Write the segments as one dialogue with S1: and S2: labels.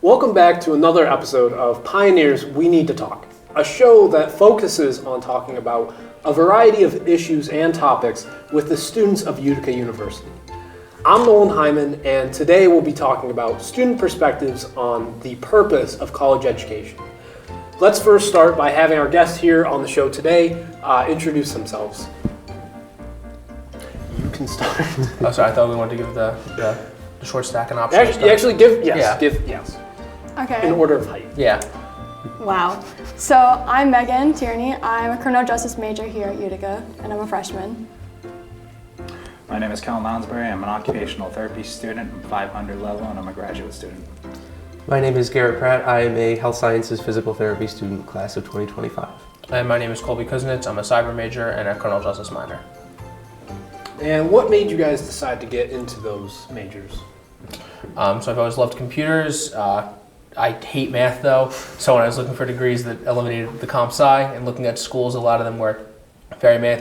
S1: Welcome back to another episode of Pioneers We Need to Talk, a show that focuses on talking about a variety of issues and topics with the students of Utica University. I'm Nolan Hyman, and today we'll be talking about student perspectives on the purpose of college education. Let's first start by having our guests here on the show today introduce themselves. You can start.
S2: Oh, sorry, I thought we wanted to give the short stack an option.
S1: Actually give yes.
S3: Okay.
S1: In order of height.
S2: Yeah.
S3: Wow. So I'm Megan Tierney. I'm a criminal justice major here at Utica, and I'm a freshman.
S4: My name is Kellen Lounsbury. I'm an occupational therapy student. I'm 500 level, and I'm a graduate student.
S5: My name is Garrett Pratt. I am a health sciences physical therapy student, class of 2025.
S2: And my name is Colby Kusinitz. I'm a cyber major and a criminal justice minor.
S1: And what made you guys decide to get into those majors?
S2: So I've always loved computers. I hate math though, so when I was looking for degrees that eliminated the comp sci and looking at schools, a lot of them were very math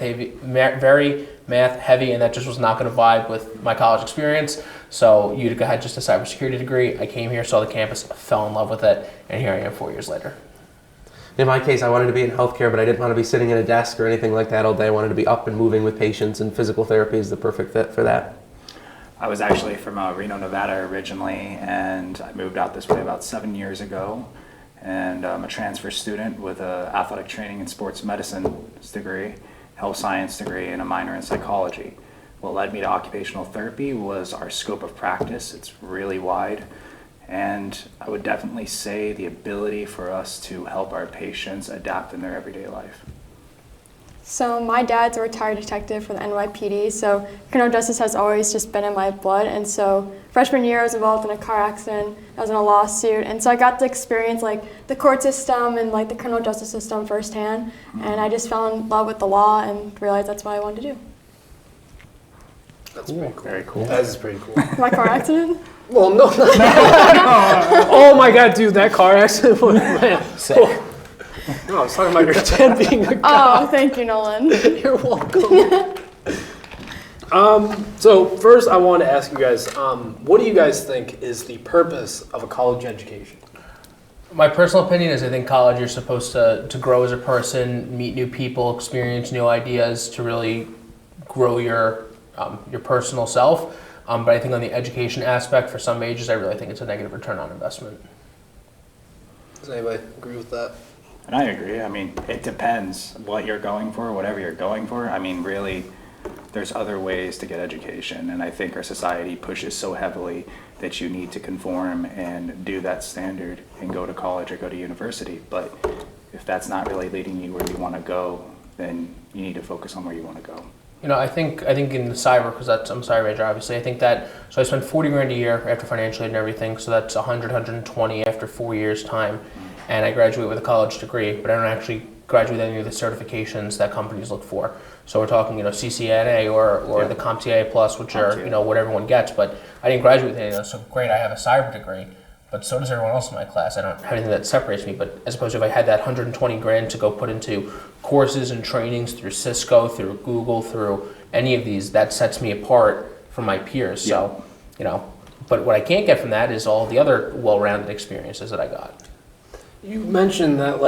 S2: heavy, and that just was not going to vibe with my college experience. So Utica had just a cybersecurity degree. I came here, saw the campus, fell in love with it, and here I am 4 years later.
S5: In my case, I wanted to be in healthcare, but I didn't want to be sitting at a desk or anything like that all day. I wanted to be up and moving with patients, and physical therapy is the perfect fit for that.
S4: I was actually from Reno, Nevada originally, and I moved out this way about 7 years ago. And I'm a transfer student with an athletic training and sports medicine degree, health science degree, and a minor in psychology. What led me to occupational therapy was our scope of practice. It's really wide. And I would definitely say the ability for us to help our patients adapt in their everyday life.
S3: So my dad's a retired detective for the NYPD, so criminal justice has always just been in my blood. And so freshman year I was involved in a car accident, I was in a lawsuit, and so I got to experience the court system and the criminal justice system firsthand. And I just fell in love with the law and realized that's what I wanted to do.
S1: That's pretty cool.
S4: Very cool.
S1: That is pretty cool.
S3: My car accident?
S1: Well, no. Oh my God, dude, that car accident was, man.
S2: Sick.
S1: No, I was talking about your dad being a cop.
S3: Oh, thank you, Nolan.
S1: You're welcome. So first I want to ask you guys, what do you guys think is the purpose of a college education?
S2: My personal opinion is I think college, you're supposed to grow as a person, meet new people, experience new ideas to really grow your personal self. But I think on the education aspect, for some majors, I really think it's a negative return on investment.
S1: Does anybody agree with that?
S4: And I agree. I mean, it depends what you're going for, whatever you're going for. I mean, really, there's other ways to get education. And I think our society pushes so heavily that you need to conform and do that standard and go to college or go to university. But if that's not really leading you where you want to go, then you need to focus on where you want to go.
S2: You know, I think in the cyber, because I'm a cyber major, obviously, I think that, so I spent $40,000 a year after financial aid and everything, so that's 120 after 4 years' time, and I graduate with a college degree, but I don't actually graduate with any of the certifications that companies look for. So we're talking, CCNA or the CompTIA Plus, which are, what everyone gets, but I didn't graduate with any of those, so great, I have a cyber degree, but so does everyone else in my class. I don't have anything that separates me, but as opposed to if I had that $120,000 to go put into courses and trainings through Cisco, through Google, through any of these, that sets me apart from my peers. So, but what I can't get from that is all the other well-rounded experiences that I got.
S1: You mentioned that,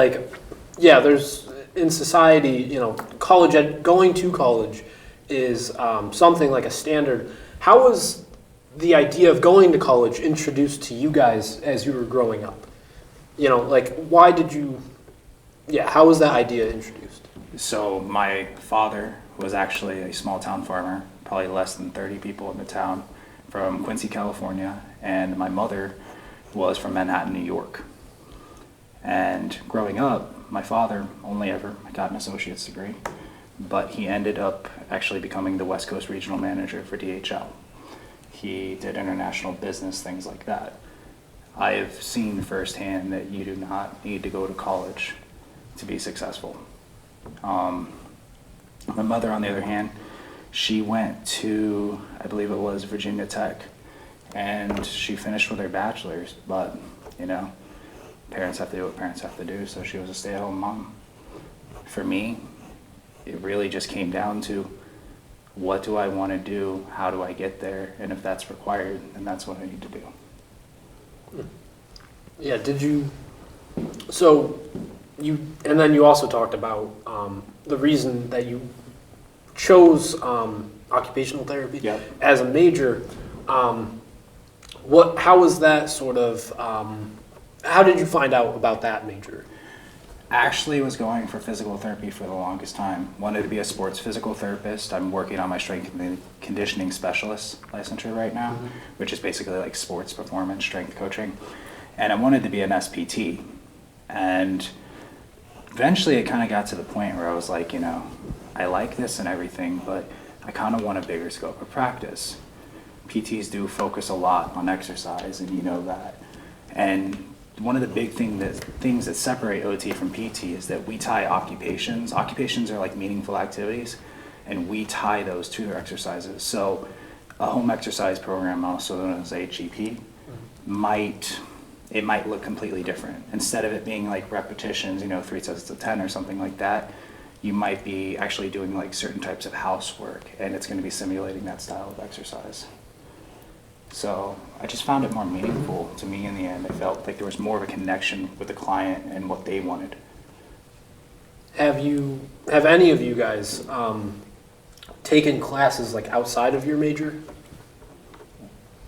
S1: there's in society, going to college is something like a standard. How was the idea of going to college introduced to you guys as you were growing up? Why did you, how was that idea introduced?
S4: So my father was actually a small town farmer, probably less than 30 people in the town, from Quincy, California, and my mother was from Manhattan, New York. And growing up, my father only ever got an associate's degree, but he ended up actually becoming the West Coast regional manager for DHL. He did international business, things like that. I have seen firsthand that you do not need to go to college to be successful. My mother, on the other hand, she went to, I believe it was Virginia Tech, and she finished with her bachelor's, but, parents have to do what parents have to do, so she was a stay-at-home mom. For me, it really just came down to, what do I want to do, how do I get there, and if that's required, then that's what I need to do.
S1: Yeah, and then you also talked about the reason that you chose occupational therapy
S4: Yep.
S1: as a major. How was that sort of, how did you find out about that major?
S4: Actually was going for physical therapy for the longest time. Wanted to be a sports physical therapist. I'm working on my strength and conditioning specialist licensure right now, which is basically like sports performance strength coaching. And I wanted to be an SPT. And eventually it kind of got to the point where I was like, I like this and everything, but I kind of want a bigger scope of practice. PTs do focus a lot on exercise, and you know that. And one of the big things that separate OT from PT is that we tie occupations. Occupations are like meaningful activities, and we tie those to their exercises. So a home exercise program, also known as HEP, might look completely different. Instead of it being like repetitions, 3 sets of 10 or something like that, you might be actually doing like certain types of housework, and it's going to be simulating that style of exercise. So I just found it more meaningful to me in the end. I felt like there was more of a connection with the client and what they wanted.
S1: Have any of you guys taken classes like outside of your major?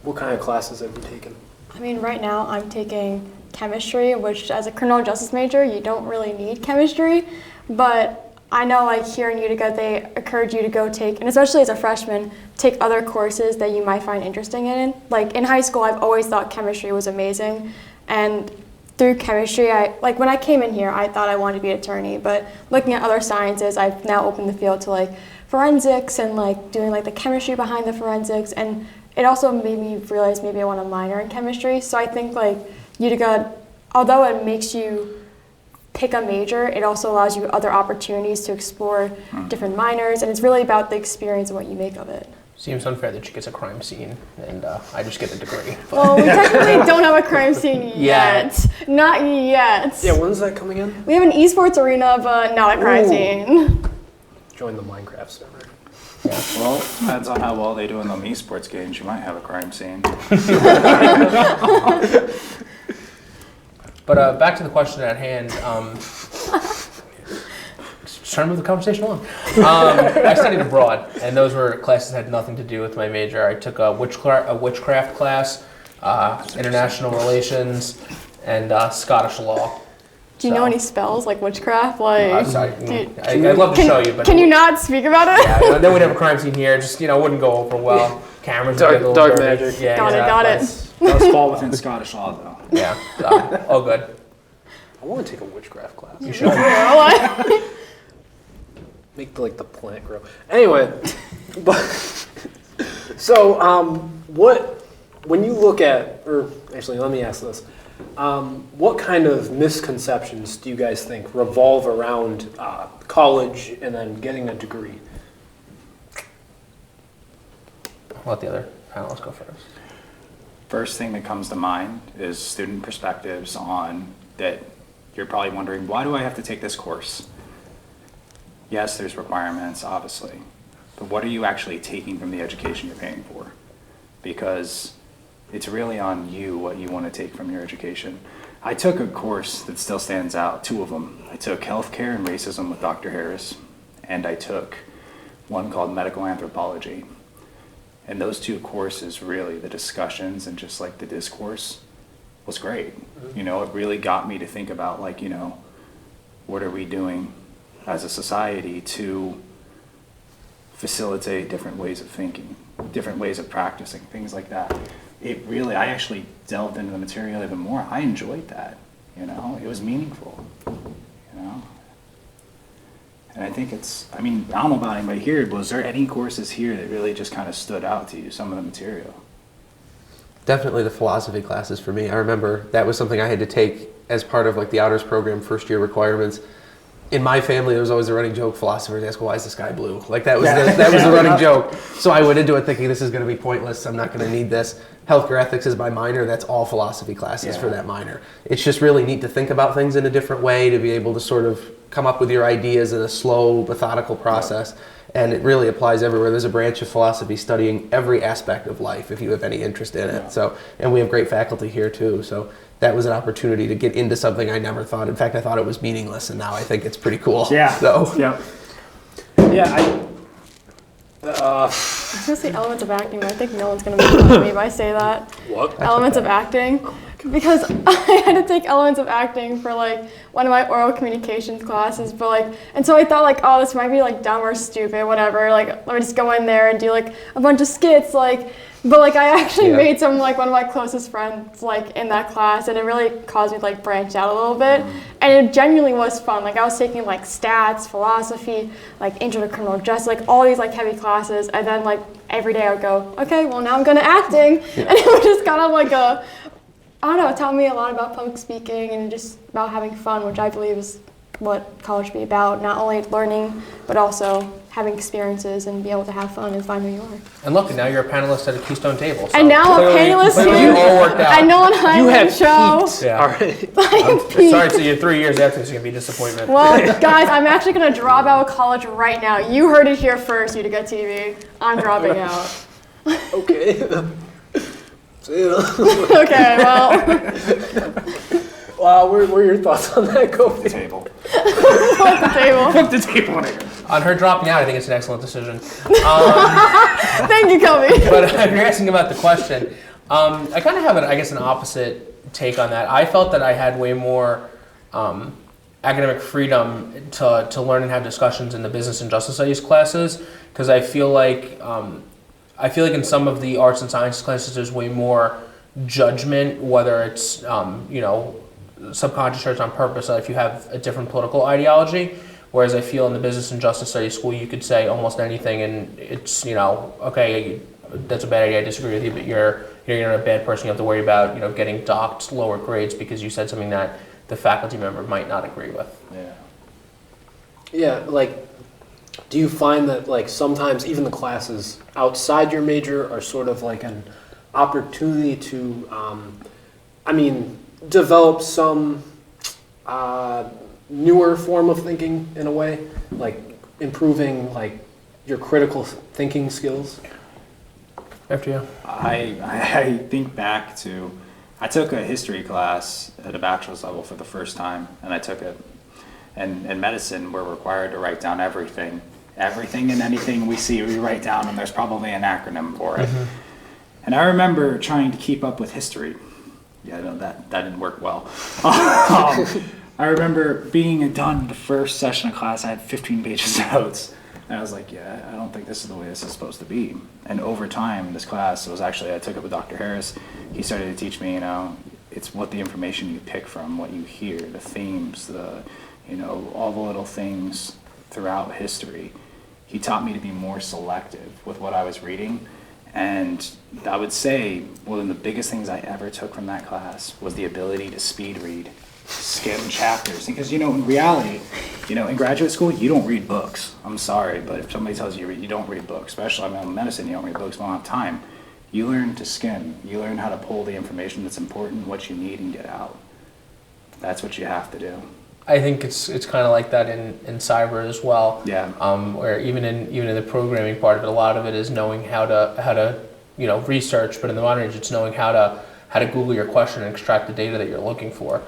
S1: What kind of classes have you taken?
S3: I mean, right now I'm taking chemistry, which as a criminal justice major, you don't really need chemistry, but I know like here in Utica, they encourage you to go take, and especially as a freshman, take other courses that you might find interesting in. Like in high school, I've always thought chemistry was amazing, and through chemistry, when I came in here, I thought I wanted to be an attorney, but looking at other sciences, I've now opened the field to like forensics and like doing like the chemistry behind the forensics, and it also made me realize maybe I want to minor in chemistry. So I think like Utica, although it makes you pick a major, it also allows you other opportunities to explore different minors, and it's really about the experience and what you make of it.
S2: Seems unfair that she gets a crime scene and I just get a degree.
S3: Well, we technically don't have a crime scene yet. Not yet.
S1: Yeah, when's that coming in?
S3: We have an esports arena, but not a crime scene.
S1: Join the Minecraft server.
S2: Yeah.
S4: Well, depends on how well they do in them esports games. You might have a crime scene.
S2: But back to the question at hand. Just trying to move the conversation along. I studied abroad, and those were classes that had nothing to do with my major. I took a witchcraft class, international relations, and Scottish law.
S3: Do you know any spells like witchcraft? Like,
S2: I'd love to show you, but
S3: can you not speak about it?
S2: Yeah, then we'd have a crime scene here. Just wouldn't go over well. Cameras would get a little
S1: dark
S2: dirty.
S1: magic.
S2: Yeah,
S3: Got it.
S4: Does fall within Scottish law, though.
S2: Yeah, all good.
S1: I want to take a witchcraft class.
S2: You should.
S1: Make the plant grow. Anyway, so when you look at, or actually let me ask this, what kind of misconceptions do you guys think revolve around college and then getting a degree?
S2: I'll let the other panelists go first.
S4: First thing that comes to mind is student perspectives on that. You're probably wondering, why do I have to take this course? Yes, there's requirements, obviously, but what are you actually taking from the education you're paying for? Because it's really on you what you want to take from your education. I took a course that still stands out, 2 of them. I took Healthcare and Racism with Dr. Harris, and I took one called Medical Anthropology. And those 2 courses, really, the discussions and just like the discourse was great. It really got me to think about what are we doing as a society to facilitate different ways of thinking, different ways of practicing, things like that. I actually delved into the material even more. I enjoyed that, it was meaningful, And I think I don't know about anybody here, was there any courses here that really just kind of stood out to you, some of the material?
S5: Definitely the philosophy classes for me. I remember that was something I had to take as part of the honors program first year requirements. In my family, there was always a running joke, philosophers ask, well, why is the sky blue? That was the running joke. So I went into it thinking this is going to be pointless, I'm not going to need this. healthcare ethics is my minor, that's all philosophy classes for
S4: Yeah.
S5: that minor. It's just really neat to think about things in a different way, to be able to sort of come up with your ideas in a slow, methodical process. And it really applies everywhere. There's a branch of philosophy studying every aspect of life if you have any interest in it. So, and we have great faculty here too. So that was an opportunity to get into something I never thought. In fact, I thought it was meaningless, and now I think it's pretty cool.
S4: Yeah.
S5: So.
S4: Yep.
S1: Yeah,
S3: I was gonna say elements of acting, but I think no one's gonna make fun of me if I say that.
S1: what?
S3: Elements of acting, because I had to take elements of acting for like one of my oral communications classes, but like, and so I thought like, oh, this might be like dumb or stupid, whatever. Like, let me just go in there and do like a bunch of skits, like. But like, I actually made some like one of my closest friends like in that class, and it really caused me to like branch out a little bit. And it genuinely was fun. Like I was taking like stats, philosophy, like intro to criminal justice, like all these like heavy classes, and then like every day I would go, okay, well now I'm going to acting, and it was just kind of like a, I don't know, it taught me a lot about public speaking and just about having fun, which I believe is what college should be about, not only learning, but also having experiences and be able to have fun and find who you are.
S2: And look, now you're a panelist at a Keystone table. So
S3: And now I'm a
S2: clearly-
S3: panelist
S2: clearly
S3: here.
S2: it all worked out.
S3: I know on
S1: You
S3: Highland
S1: have
S3: Show.
S1: peaked.
S2: Yeah.
S1: All right.
S2: I'm sorry, so you're 3 years after, it's going to be a disappointment.
S3: Well, guys, I'm actually going to drop out of college right now. You heard it here first, Utica TV. I'm dropping out.
S1: Okay. See ya.
S3: Okay, well,
S1: What are your thoughts on that, Kobe?
S4: Table.
S3: flip the table.
S4: Flip the table on here.
S2: On her dropping out, I think it's an excellent decision.
S3: Thank you, Kobe.
S2: But if you're asking about the question, I kind of have, an opposite take on that. I felt that I had way more academic freedom to learn and have discussions in the business and justice studies classes, because I feel like in some of the arts and sciences classes there's way more judgment, whether it's subconscious or it's on purpose, if you have a different political ideology. Whereas I feel in the business and justice studies school, you could say almost anything, and it's okay, that's a bad idea, I disagree with you, but you're not a bad person. You have to worry about getting docked lower grades because you said something that the faculty member might not agree with.
S4: Yeah.
S1: Yeah, like, do you find that like sometimes even the classes outside your major are sort of like an opportunity to, develop some newer form of thinking in a way, like improving like your critical thinking skills?
S2: After you.
S4: I think back to, I took a history class at a bachelor's level for the first time, and I took it. And in medicine, we're required to write down everything. Everything and anything we see, we write down, and there's probably an acronym for it. Mm-hmm. And I remember trying to keep up with history. Yeah, no, that didn't work well. I remember being done the first session of class, I had 15 pages of notes. And I was like, yeah, I don't think this is the way this is supposed to be. And over time, this class was actually, I took it with Dr. Harris. He started to teach me, it's what the information you pick from, what you hear, the themes, all the little things throughout history. He taught me to be more selective with what I was reading. And I would say one of the biggest things I ever took from that class was the ability to speed read, skim chapters. Because, in reality, in graduate school, you don't read books. I'm sorry, but if somebody tells you you don't read books, especially in medicine, you don't read books, you don't have time. You learn to skim. You learn how to pull the information that's important, what you need, and get out. That's what you have to do.
S2: I think it's kind of like that in cyber as well.
S4: Yeah.
S2: Where even in the programming part of it, a lot of it is knowing how to research, but in the modern age, it's knowing how to Google your question and extract the data that you're looking for.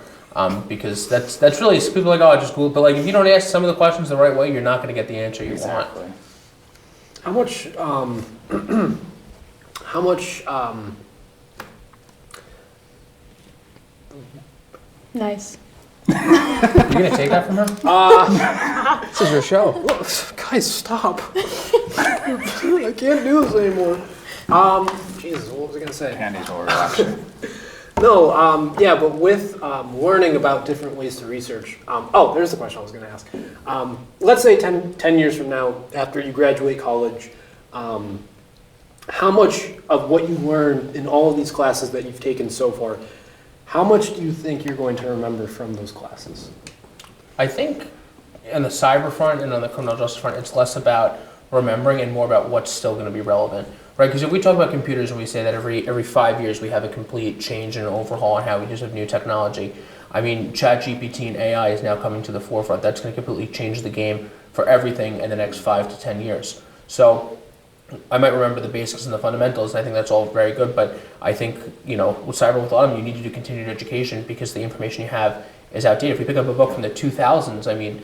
S2: Because that's really, people are like, oh, I just Google, but like if you don't ask some of the questions the right way, you're not going to get the answer you want.
S1: How much
S3: Nice.
S2: You gonna take that from her?
S5: This is your show.
S1: guys, stop. I can't do this anymore. Jesus, what was I gonna say?
S4: Candy's horror actually.
S1: No, but with learning about different ways to research. There's the question I was going to ask. Let's say 10 years from now, after you graduate college, how much of what you learned in all of these classes that you've taken so far, how much do you think you're going to remember from those classes?
S2: I think on the cyber front and on the criminal justice front, it's less about remembering and more about what's still going to be relevant. right? Because if we talk about computers and we say that every 5 years we have a complete change and overhaul on how we use of new technology, I mean, ChatGPT and AI is now coming to the forefront. That's going to completely change the game for everything in the next 5 to 10 years. So I might remember the basics and the fundamentals, and I think that's all very good, but I think, with cyber with autumn, you need to do continued education because the information you have is outdated. If you pick up a book from the 2000s, I mean,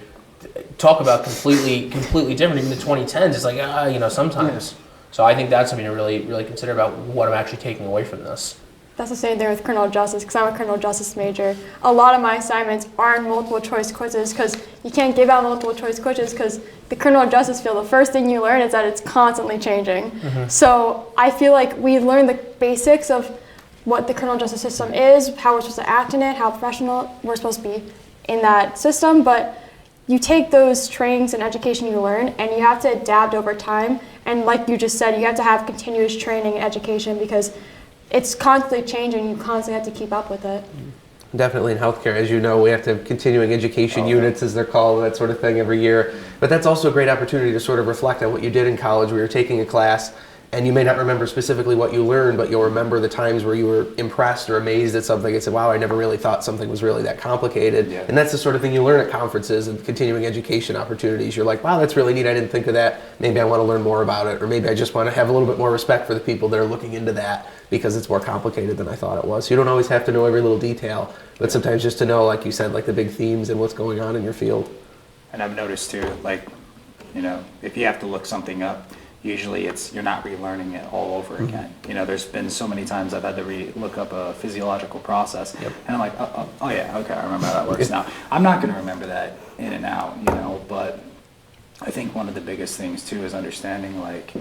S2: talk about completely different. Even the 2010s, it's like, sometimes. Yeah. So I think that's something to really, really consider about what I'm actually taking away from this.
S3: That's the same thing with criminal justice, because I'm a criminal justice major. A lot of my assignments are multiple choice quizzes, because you can't give out multiple choice quizzes, because the criminal justice field, the first thing you learn is that it's constantly changing. Mm-hmm. So I feel like we learn the basics of what the criminal justice system is, how we're supposed to act in it, how professional we're supposed to be in that system, but you take those trainings and education you learn, and you have to adapt over time. And like you just said, you have to have continuous training and education, because it's constantly changing. You constantly have to keep up with it.
S5: Definitely in healthcare, as you know, we have to have continuing education units, as they're called, that sort of thing every year. But that's also a great opportunity to sort of reflect on what you did in college, where you're taking a class, and you may not remember specifically what you learned, but you'll remember the times where you were impressed or amazed at something and said, wow, I never really thought something was really that complicated. Yeah. And that's the sort of thing you learn at conferences and continuing education opportunities. You're like, wow, that's really neat. I didn't think of that. Maybe I want to learn more about it. Or maybe I just want to have a little bit more respect for the people that are looking into that, because it's more complicated than I thought it was. So you don't always have to know every little detail, but sometimes just to know, like you said, like the big themes and what's going on in your field. And
S4: I've noticed too, if you have to look something up, usually you're not relearning it all over again. There's been so many times I've had to look up a physiological process, and I'm like, oh yeah, okay, I remember how that works now. I'm not going to remember that in and out, but I think one of the biggest things too is understanding, like,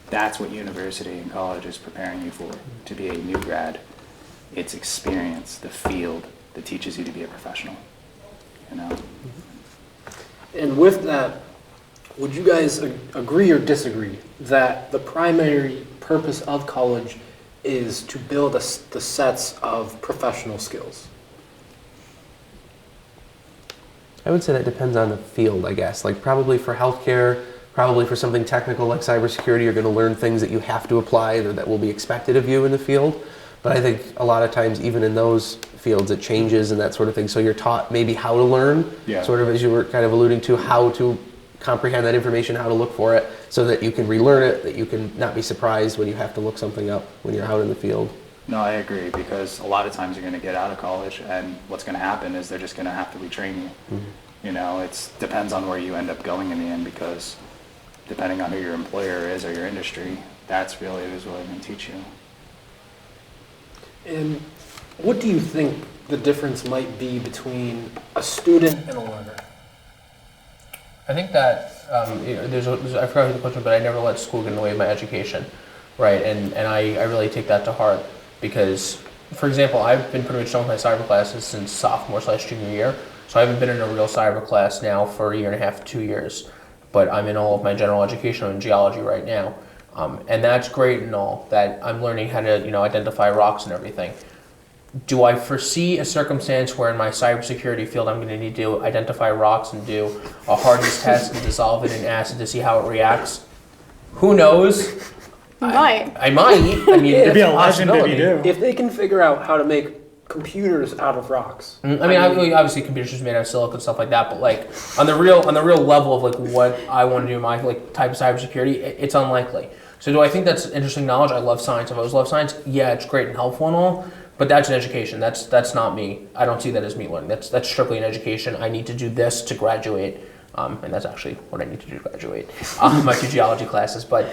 S4: that's what university and college is preparing you for, to be a new grad. It's experience, the field that teaches you to be a professional,
S1: And with that, would you guys agree or disagree that the primary purpose of college is to build the sets of professional skills?
S5: I would say that depends on the field, I guess. Like probably for healthcare, probably for something technical like cybersecurity, you're going to learn things that you have to apply or that will be expected of you in the field. But I think a lot of times, even in those fields, it changes and that sort of thing. So you're taught maybe how to learn, sort of as you were kind of alluding to, how to comprehend that information, how to look for it, so that you can relearn it, that you can not be surprised when you have to look something up when you're out in the field.
S4: No, I agree, because a lot of times you're going to get out of college, and what's going to happen is they're just going to have to retrain you. Mm-hmm. It depends on where you end up going in the end, because depending on who your employer is or your industry, that's really who's really going to teach you.
S1: And what do you think the difference might be between a student and a learner?
S2: I think that I forgot the question, but I never let school get in the way of my education, right? And I really take that to heart, because, for example, I've been pretty much done with my cyber classes since sophomore/junior year, so I haven't been in a real cyber class now for a year and a half, 2 years, but I'm in all of my general education in geology right now, and that's great and all, that I'm learning how to identify rocks and everything. Do I foresee a circumstance where in my cybersecurity field I'm going to need to identify rocks and do a hardness test and dissolve it in acid to see how it reacts? Who knows?
S3: You might.
S2: I might. I mean,
S6: it'd be a legend if you do.
S1: If they can figure out how to make computers out of rocks.
S2: I mean, obviously computers are made out of silicon and stuff like that, but like on the real level of like what I want to do in my like type of cybersecurity, it's unlikely. So do I think that's interesting knowledge? I love science. I've always loved science. Yeah, it's great and helpful and all. But that's an education. That's not me. I don't see that as me learning. That's strictly an education. I need to do this to graduate, and that's actually what I need to do to graduate. My 2 geology classes, but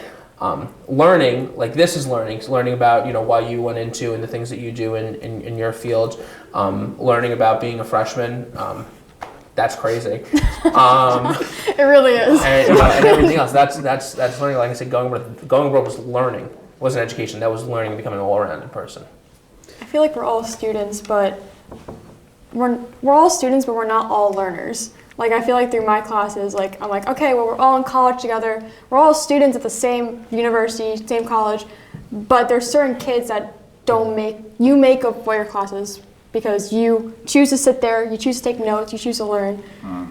S2: learning like this is learning. It's learning about why you went into and the things that you do in your field. Learning about being a freshman. That's crazy.
S3: It really is.
S2: And everything else. That's learning. Like I said, going abroad was learning. It wasn't education. That was learning and becoming an all-rounded person.
S3: I feel like we're all students, but we're not all learners. Like I feel like through my classes, like I'm like, okay, well we're all in college together. We're all students at the same university, same college, but there's certain kids that you make up for your classes because you choose to sit there, you choose to take notes, you choose to learn.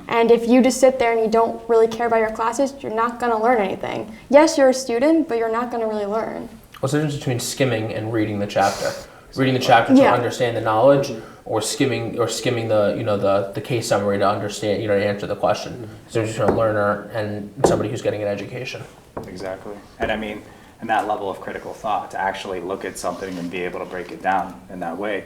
S3: And if you just sit there and you don't really care about your classes, you're not going to learn anything. Yes, you're a student, but you're not going to really learn.
S2: What's the difference between skimming and reading the chapter? Reading the chapter to understand the knowledge, or skimming the case summary to understand, to answer the question. So you're just a learner and somebody who's getting an education.
S4: Exactly. And I mean, and that level of critical thought, to actually look at something and be able to break it down in that way.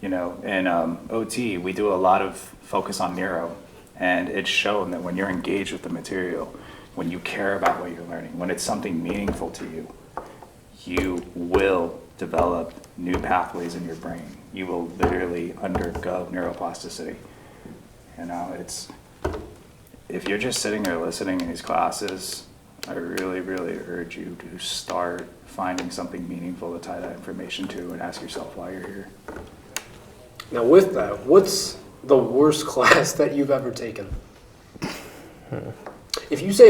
S4: In OT, we do a lot of focus on neuro, and it's shown that when you're engaged with the material, when you care about what you're learning, when it's something meaningful to you, you will develop new pathways in your brain. You will literally undergo neuroplasticity. If you're just sitting there listening in these classes, I really, really urge you to start finding something meaningful to tie that information to and ask yourself why you're here.
S1: Now with that, what's the worst class that you've ever taken? If you say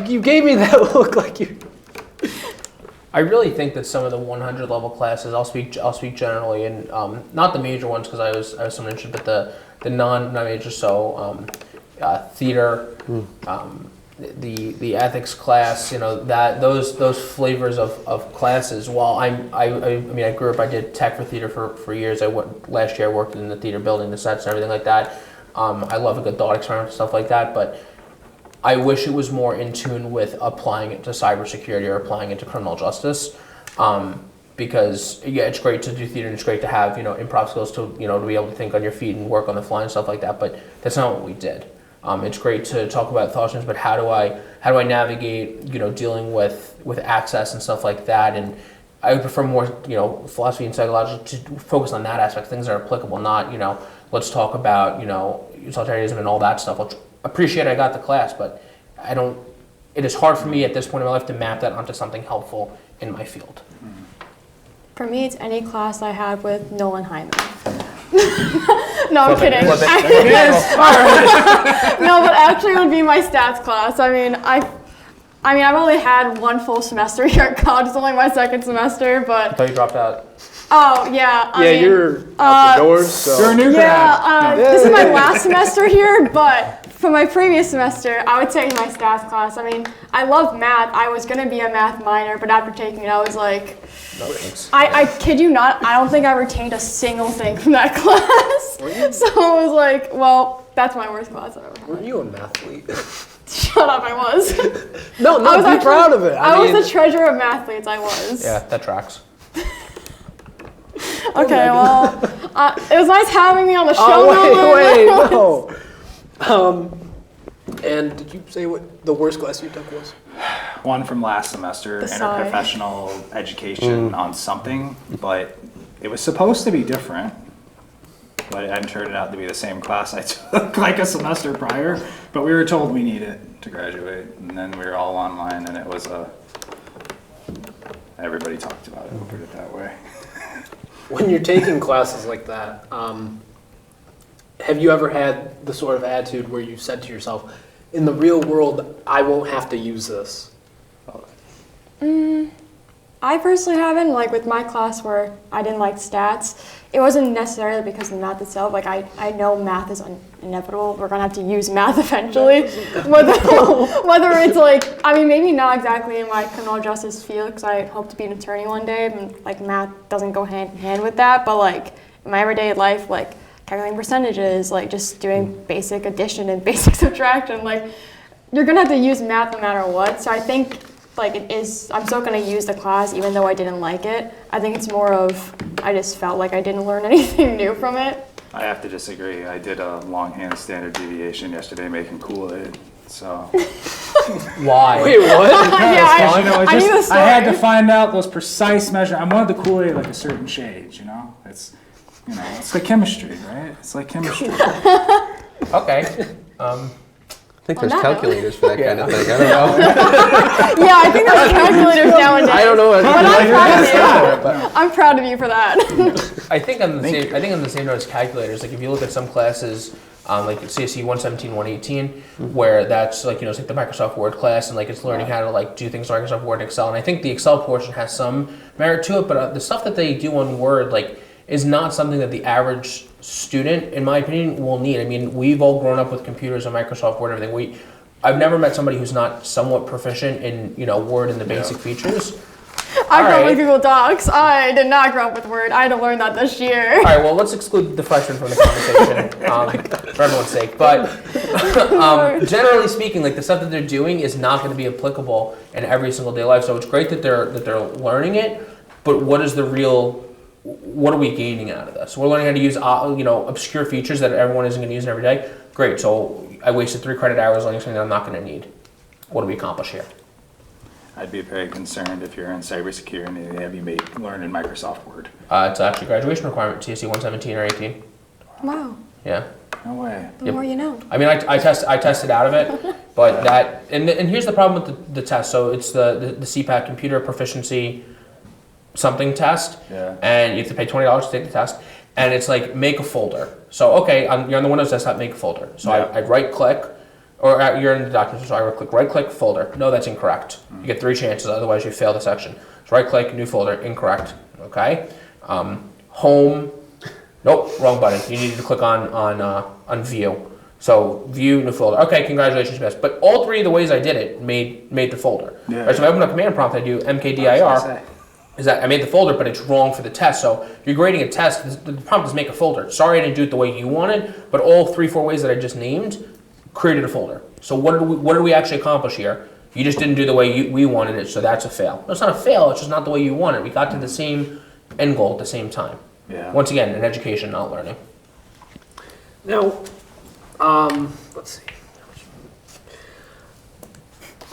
S1: you gave me that look like you.
S2: I really think that some of the 100 level classes, I'll speak generally, and not the major ones because I was somewhat interested, but the non-major, so theater, the ethics class, that those flavors of classes. While I grew up, I did tech for theater for years. Last year I worked in the theater building, the sets and everything like that. I love a good thought experiment and stuff like that, but I wish it was more in tune with applying it to cybersecurity or applying it to criminal justice. Because it's great to do theater and it's great to have improv skills to be able to think on your feet and work on the fly and stuff like that. But that's not what we did. It's great to talk about thought streams, but how do I navigate dealing with access and stuff like that? And I would prefer more philosophy and psychology to focus on that aspect, things that are applicable, not let's talk about utilitarianism and all that stuff. Let's appreciate I got the class, but I don't. It is hard for me at this point in my life to map that onto something helpful in my field.
S3: For me, it's any class I had with Nolan Hyman. No, I'm kidding. No, but actually it would be my stats class. I've only had one full semester here at college. It's only my second semester, but...
S2: I thought you dropped out.
S3: Oh, yeah.
S1: You're out the doors, so...
S4: You're a new grad.
S3: This is my last semester here, but for my previous semester, I would take my stats class. I love math. I was going to be a math minor, but after taking it, I was like...
S2: No thanks.
S3: I kid you not, I don't think I retained a single thing from that class. So I was like, well, that's my worst class I've ever had.
S1: Weren't you a mathlete?
S3: Shut up, I was.
S1: No, be proud of it.
S3: I was the treasurer of mathletes, I was.
S2: Yeah, that tracks.
S3: Okay, well, it was nice having me on the show.
S1: No. And did you say what the worst class you took was?
S4: One from last semester, interprofessional education on something, but it was supposed to be different, but it turned out to be the same class I took like a semester prior, but we were told we need it to graduate, and then we were all online, and it was everybody talked about it, we'll put it that way.
S1: When you're taking classes like that, have you ever had the sort of attitude where you said to yourself, in the real world, I won't have to use this?
S3: I personally haven't. With my class where I didn't like stats, it wasn't necessarily because of the math itself. I know math is inevitable. We're going to have to use math eventually. Whether it's maybe not exactly in my criminal justice field, because I hope to be an attorney one day, and math doesn't go hand in hand with that, but in my everyday life, calculating percentages, just doing basic addition and basic subtraction, you're going to have to use math no matter what. So I think I'm still going to use the class even though I didn't like it. I think it's more of I just felt like I didn't learn anything new from it.
S4: I have to disagree. I did a longhand standard deviation yesterday making Kool-Aid, so...
S2: Why?
S1: Wait, what?
S4: I had to find out those precise measurements. I wanted the Kool-Aid a certain shade, It's like chemistry, right? It's like chemistry.
S2: Okay.
S5: I think there's calculators for that kind of thing. I don't know.
S3: Yeah, I think there's calculators nowadays.
S5: I don't know.
S3: But I'm proud of you for that.
S2: I think on the same note as calculators, if you look at some classes, like CSE 117, 118, where that's like, it's like the Microsoft Word class, and like it's learning how to like do things in Microsoft Word and Excel. And I think the Excel portion has some merit to it, but the stuff that they do on Word, like, is not something that the average student, in my opinion, will need. I mean, we've all grown up with computers and Microsoft Word and everything. I've never met somebody who's not somewhat proficient in, Word and the basic features.
S3: I grew up with Google Docs. I did not grow up with Word. I had to learn that this year.
S2: All right, well, let's exclude the freshmen from the conversation for everyone's sake. But generally speaking, like the stuff that they're doing is not going to be applicable in every single day life. So it's great that they're learning it, but what are we gaining out of this? We're learning how to use obscure features that everyone isn't going to use every day. Great. So I wasted 3 credit hours learning something that I'm not going to need. What do we accomplish here?
S4: I'd be very concerned if you're in cybersecurity and they have you learn in Microsoft Word.
S2: It's actually a graduation requirement, CSE 117 or 18.
S3: Wow.
S2: Yeah.
S4: No way.
S3: The more you know.
S2: I mean, I tested out of it, but that and here's the problem with the test. So it's the CPAC computer proficiency something test, and you have to pay $20 to take the test, and it's like make a folder. So okay, you're on the Windows desktop, make a folder. So I right click. Or you're in the document, so I right click, folder. No, that's incorrect. You get 3 chances, otherwise you fail the section. So right click, new folder, incorrect. Okay. Home, nope, wrong button. You need to click on view. So view, new folder. Okay, congratulations, best. But all 3 of the ways I did it made the folder. Yeah. Right, so if I open up command prompt, I do mkdir. Is that I made the folder, but it's wrong for the test. So if you're grading a test, the prompt is make a folder. Sorry I didn't do it the way you wanted, but all 3-4 ways that I just named created a folder. So what did we actually accomplish here? You just didn't do the way we wanted it, so that's a fail. No, it's not a fail, it's just not the way you wanted. We got to the same end goal at the same time. Yeah. Once again, in education, not learning.
S1: Now, let's see.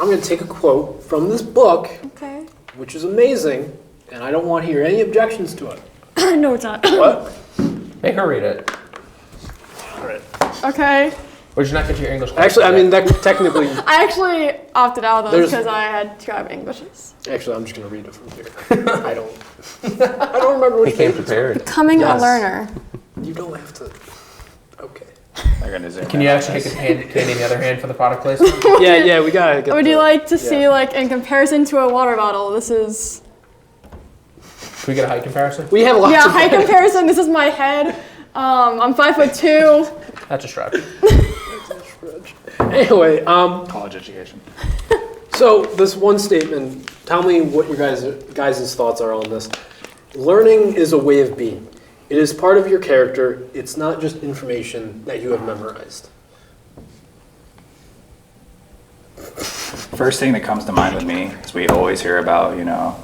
S1: I'm going to take a quote from this book, which is amazing, and I don't want to hear any objections to it.
S3: No, it's not.
S1: What?
S2: Make her read it.
S1: All right.
S3: Okay.
S2: Or did you not get your English class?
S1: Actually, I mean, that technically...
S3: I actually opted out of those because I had 2 Englishes.
S1: Actually, I'm just going to read it from here. I don't remember what
S5: he came prepared.
S3: Becoming a learner.
S1: You don't have to... Okay.
S2: Can you actually take a candy in the other hand for the product placement?
S1: Yeah, we got to get
S3: Would you like to see, like, in comparison to a water bottle, this is...
S2: Can we get a height comparison?
S1: We have lots of...
S3: height comparison. This is my head. I'm 5'2".
S2: That's a stretch.
S1: Anyway,
S4: college education.
S1: So this one statement, tell me what your guys' thoughts are on this. Learning is a way of being. It is part of your character. It's not just information that you have memorized.
S4: First thing that comes to mind with me is we always hear about, I'm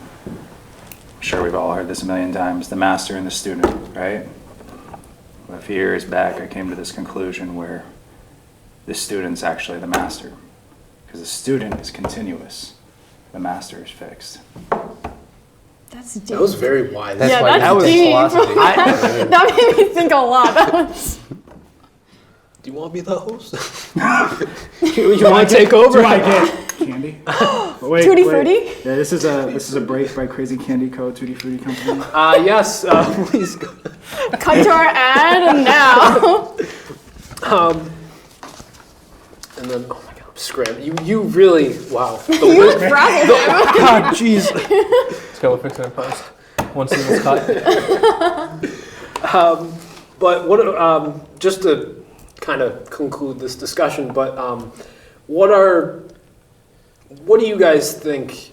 S4: sure we've all heard this a million times, the master and the student, right? A few years back, I came to this conclusion where the student's actually the master. Because the student is continuous. The master is fixed.
S3: That's deep.
S1: That was very wise.
S3: That's deep. Philosophy. That made me think a lot.
S1: Do you want to be the host? you want to take over?
S4: Candy?
S3: Tutti Frutti?
S4: Yeah, this is a break by Crazy Candy Co. Tutti Frutti Company.
S1: Yes, please go.
S3: Cut to our ad and now.
S1: And then, oh my God, I'm scrambling. You really, wow.
S3: You frazzled him.
S1: God, jeez.
S2: Let's go with fixing it post. One seamless cut.
S1: But what? Just to kind of conclude this discussion, but what do you guys think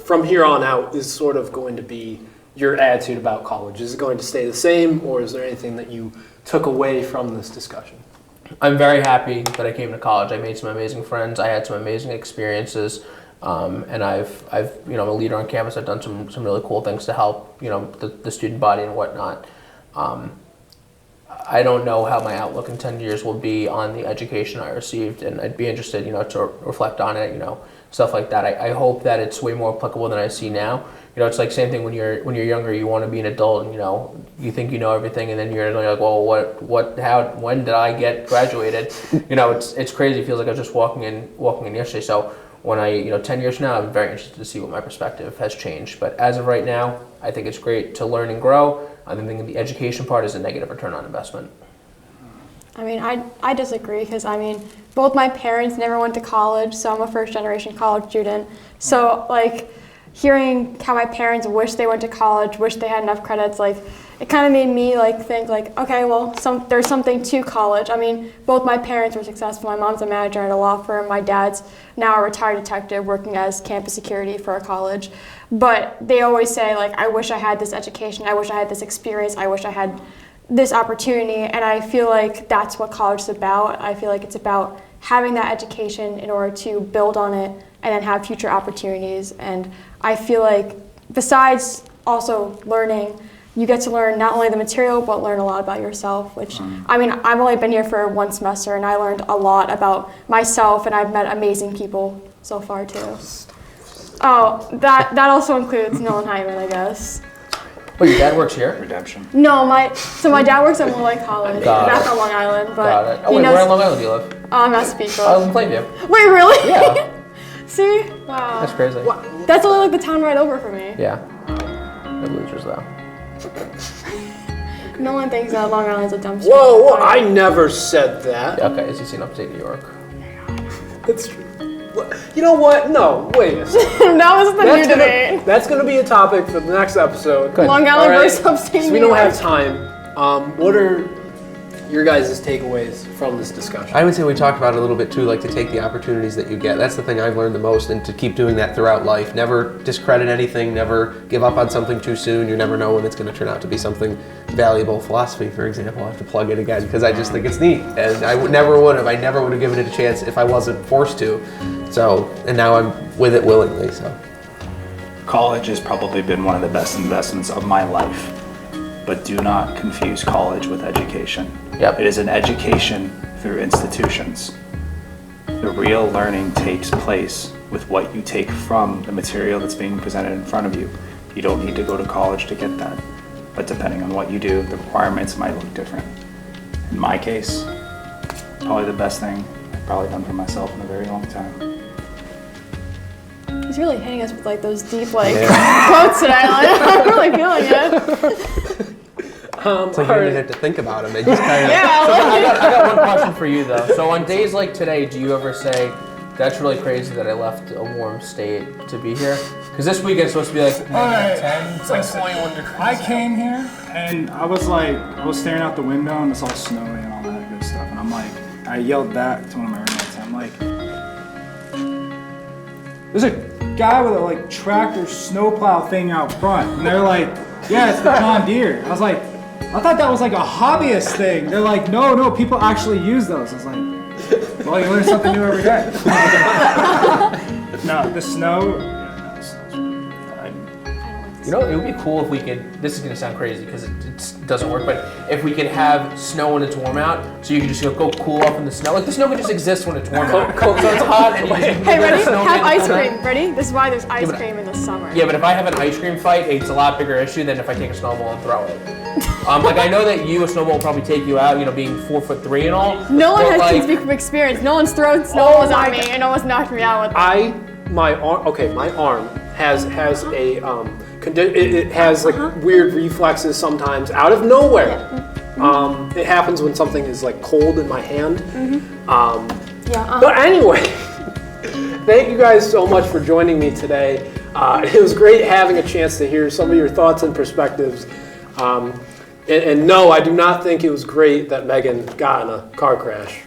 S1: from here on out is sort of going to be your attitude about college? Is it going to stay the same, or is there anything that you took away from this discussion?
S2: I'm very happy that I came to college. I made some amazing friends. I had some amazing experiences, and I'm a leader on campus. I've done some really cool things to help the student body and whatnot. I don't know how my outlook in 10 years will be on the education I received, and I'd be interested, to reflect on it, stuff like that. I hope that it's way more applicable than I see now. It's like same thing when you're younger, you want to be an adult, and you think you know everything, and then you're like, well, when did I get graduated? It's crazy. It feels like I was just walking in yesterday. So when 10 years from now, I'm very interested to see what my perspective has changed. But as of right now, I think it's great to learn and grow. I think the education part is a negative return on investment.
S3: I mean, I disagree because, I mean, both my parents never went to college, so I'm a first-generation college student. So, like, hearing how my parents wish they went to college, wish they had enough credits, like, it kind of made me, like, think, like, okay, well, there's something to college. I mean, both my parents were successful. My mom's a manager at a law firm. My dad's now a retired detective working as campus security for a college. But they always say, like, I wish I had this education. I wish I had this experience. I wish I had this opportunity. And I feel like that's what college is about. I feel like it's about having that education in order to build on it and then have future opportunities. And I feel like besides also learning, you get to learn not only the material, but learn a lot about yourself, which, I mean, I've only been here for 1 semester, and I learned a lot about myself, and I've met amazing people so far, too. Oh, that also includes Nolan Hyman, I guess.
S2: Wait, your dad works here?
S4: Redemption.
S3: No, my dad works at Moorlake College, back on Long Island, but
S2: Got it. Oh, wait, where on Long Island do you live?
S3: Massapequa.
S2: I live in Plainview.
S3: Wait, really?
S2: Yeah.
S3: See? Wow.
S2: That's crazy.
S3: That's only like the town right over for me.
S2: Yeah. No losers, though.
S3: No one thinks that Long Island's a dumpster.
S1: Whoa, I never said that.
S2: Yeah, okay, as you see in upstate New York.
S1: It's true. You know what? No, wait a second.
S3: That was the new debate.
S1: That's going to be a topic for the next episode.
S2: Good.
S3: Long Island versus upstate
S1: So
S3: New
S1: we
S3: York.
S1: don't have time. What are your guys' takeaways from this discussion?
S5: I would say we talked about it a little bit too, like to take the opportunities that you get. That's the thing I've learned the most, and to keep doing that throughout life. Never discredit anything, never give up on something too soon. You never know when it's going to turn out to be something valuable. Philosophy, for example, I have to plug it again because I just think it's neat, and I never would have given it a chance if I wasn't forced to. So, and now I'm with it willingly, so.
S4: College has probably been one of the best investments of my life, but do not confuse college with education.
S2: Yep.
S4: It is an education through institutions. The real learning takes place with what you take from the material that's being presented in front of you. You don't need to go to college to get that, but depending on what you do, the requirements might look different. In my case, probably the best thing I've probably done for myself in a very long time.
S3: He's really hitting us with like those deep quotes today. Like, I'm really feeling it.
S5: It's like you didn't have to think about them. They just kind of.
S3: Yeah.
S2: So I got one question for you, though. So on days like today, do you ever say, that's really crazy that I left a warm state to be here? Because this weekend's supposed to be like
S6: Alright,
S2: 10, it's like 21 degrees.
S6: I came here and I was staring out the window and it's all snowy and all that good stuff. And I'm like, I yelled back to one of my roommates. I'm like, there's a guy with a tractor snowplow thing out front. And they're like, yeah, it's the John Deere. I was like, I thought that was like a hobbyist thing. They're like, no, people actually use those. I was like, well, you learn something new every day. No, the snow.
S2: You know, it would be cool if we could, this is going to sound crazy because it doesn't work, but if we could have snow when it's warm out, so you can just go cool off in the snow. Like the snow can just exist when it's warm out. So it's hot and you just
S3: Hey, ready?
S2: snow
S3: Have
S2: man.
S3: ice cream. Ready? This is why there's ice cream in the summer.
S2: Yeah, but if I have an ice cream fight, it's a lot bigger issue than if I take a snowball and throw it. I know that a snowball will probably take you out, being 4'3" and all.
S3: No one
S2: but
S3: has to speak from experience. No one's thrown snowballs at me and almost knocked me out with them.
S1: My arm has a it has weird reflexes sometimes out of nowhere.
S3: Yeah.
S1: It happens when something is cold in my hand.
S3: Yeah.
S1: But anyway, thank you guys so much for joining me today. It was great having a chance to hear some of your thoughts and perspectives. And no, I do not think it was great that Megan got in a car crash,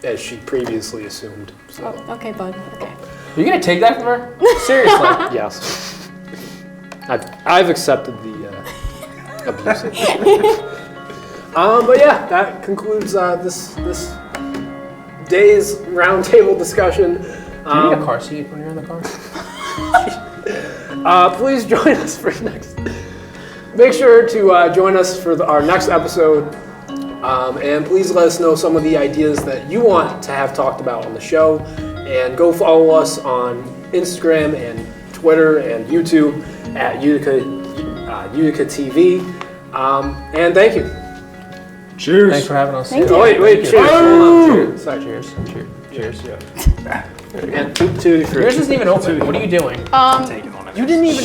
S1: as she previously assumed. So.
S3: Oh, okay, bud. Okay.
S2: Are you going to take that from her? Seriously?
S1: Yes. I've accepted the abuse. But yeah, that concludes this day's roundtable discussion.
S2: Do you need a car seat when you're in the car?
S1: Please join us for next. Make sure to join us for our next episode, and please let us know some of the ideas that you want to have talked about on the show. And go follow us on Instagram and Twitter and YouTube at Utica TV. And thank you.
S6: Cheers.
S2: Thanks for having us.
S3: Thank you.
S1: Oh, wait, cheers. Hold on. Cheers. Sorry.
S2: Cheers.
S1: And two for
S2: Yours isn't even open. What are you doing?
S4: I'm taking one of
S2: You didn't even.